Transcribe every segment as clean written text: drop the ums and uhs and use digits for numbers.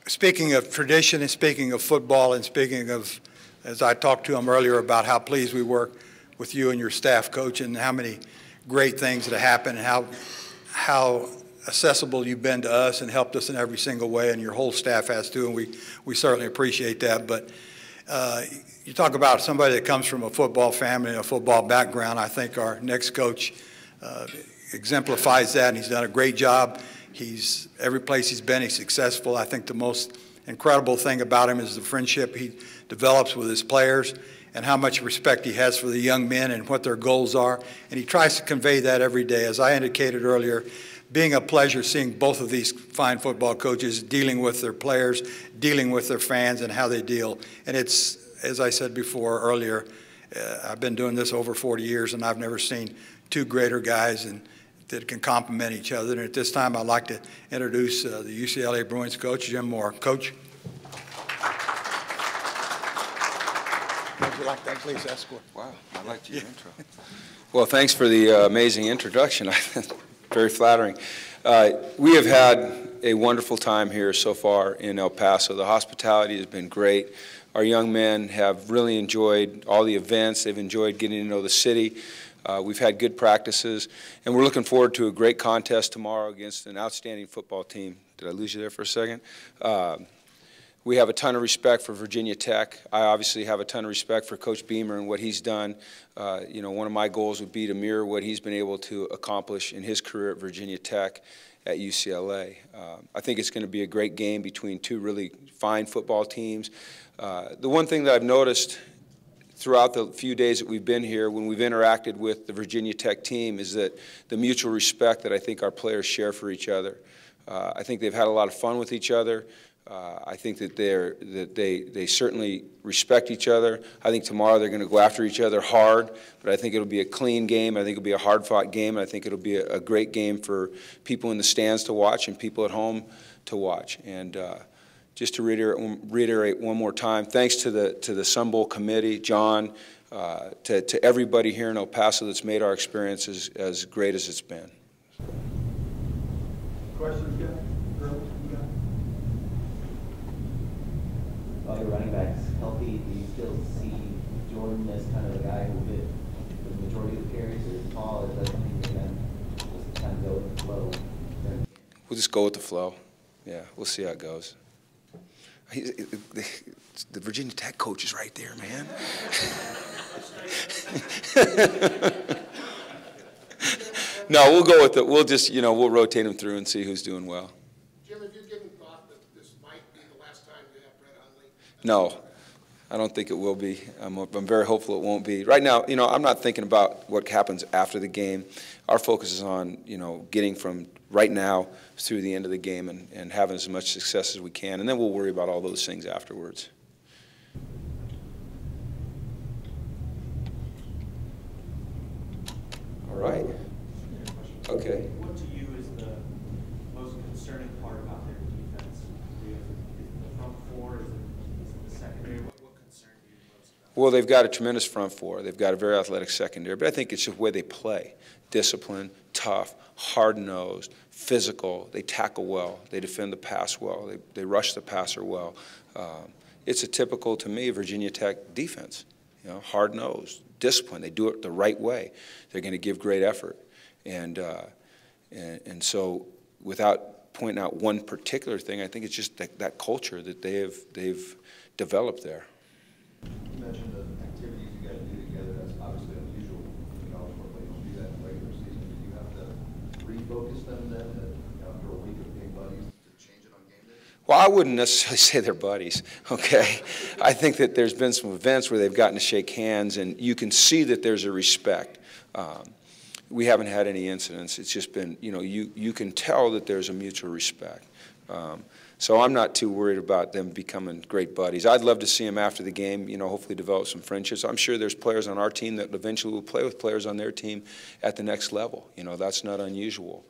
speaking of tradition and speaking of football and speaking of, as I talked to him earlier about how pleased we were with you and your staff, Coach, and how many great things that happen and how accessible you've been to us and helped us in every single way, and your whole staff has too, and we certainly appreciate that. But you talk about somebody that comes from a football family and a football background. I think our next coach exemplifies that, and he's done a great job. Every place he's been, he's successful. I think the most incredible thing about him is the friendship he develops with his players and how much respect he has for the young men and what their goals are. And he tries to convey that every day. As I indicated earlier, being a pleasure seeing both of these fine football coaches dealing with their players, dealing with their fans, and how they deal. And it's, as I said before earlier, I've been doing this over 40 years, and I've never seen two greater guys that can complement each other. And at this time, I'd like to introduce the UCLA Bruins coach, Jim Mora. Coach. Would you like that, please, escort? Wow, I liked your intro. Well, thanks for the amazing introduction. Very flattering. We have had a wonderful time here so far in El Paso. The hospitality has been great. Our young men have really enjoyed all the events. They've enjoyed getting to know the city. We've had good practices, and we're looking forward to a great contest tomorrow against an outstanding football team. Did I lose you there for a second? We have a ton of respect for Virginia Tech. I obviously have a ton of respect for Coach Beamer and what he's done. You know, one of my goals would be to mirror what he's been able to accomplish in his career at Virginia Tech at UCLA. I think it's going to be a great game between two really fine football teams. The one thing that I've noticed throughout the few days that we've been here, when we've interacted with the Virginia Tech team, is that the mutual respect that I think our players share for each other. I think they've had a lot of fun with each other. I think that they certainly respect each other. I think tomorrow they're going to go after each other hard, but I think it'll be a clean game. I think it'll be a hard-fought game. And I think it'll be a great game for people in the stands to watch and people at home to watch. And just to reiterate one more time, thanks to the Sun Bowl committee, John, to everybody here in El Paso that's made our experience as great as it's been. Questions, guys? All your running backs healthy, do you still see Jordan as kind of the guy who will get the majority of the carries, or Paul, is that something you're going to just kind of go with the flow? We'll just go with the flow. Yeah, we'll see how it goes. The Virginia Tech coach is right there, man. No, we'll go with it. We'll just, you know, we'll rotate them through and see who's doing well. Jim, have you given thought that this might be the last time you have Brett Hundley? No, I don't think it will be. I'm very hopeful it won't be. Right now, you know, I'm not thinking about what happens after the game. Our focus is on, you know, getting from right now through the end of the game and having as much success as we can, and then we'll worry about all those things afterwards. All right. Okay. What to you is the most concerning part about their defense? Is it the front four? Is it the secondary? What concerned you most about? Well, they've got a tremendous front four. They've got a very athletic secondary, but I think it's just the way they play. Disciplined, tough, hard-nosed, physical. They tackle well. They defend the pass well. They rush the passer well. It's a typical, to me, Virginia Tech defense. You know, hard-nosed, disciplined. They do it the right way. They're going to give great effort. And so without pointing out one particular thing, I think it's just that culture that they've developed there. You mentioned the activities you got to do together. That's obviously unusual in college football. You don't do that in the regular season. Do you have to refocus them then after a week of being buddies to change it on game day? Well, I wouldn't necessarily say they're buddies, okay? I think that there's been some events where they've gotten to shake hands, and you can see that there's a respect. We haven't had any incidents. It's just been, you know, you can tell that there's a mutual respect. So I'm not too worried about them becoming great buddies. I'd love to see them after the game, you know, hopefully develop some friendships. I'm sure there's players on our team that eventually will play with players on their team at the next level. You know, that's not unusual.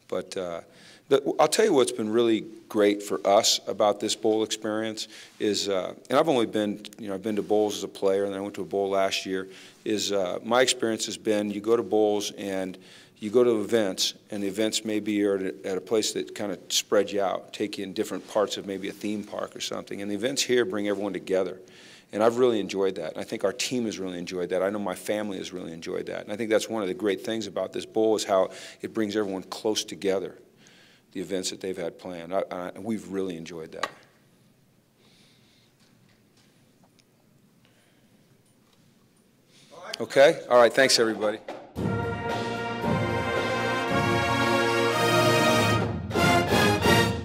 But I'll tell you what's been really great for us about this bowl experience is, and I've only been, you know, I've been to bowls as a player, and I went to a bowl last year, is my experience has been you go to bowls and you go to events, and the events maybe are at a place that kind of spreads you out, take you in different parts of maybe a theme park or something. And the events here bring everyone together. And I've really enjoyed that. And I think our team has really enjoyed that. I know my family has really enjoyed that. And I think that's one of the great things about this bowl is how it brings everyone close together, the events that they've had planned. We've really enjoyed that. Okay? All right. Thanks, everybody.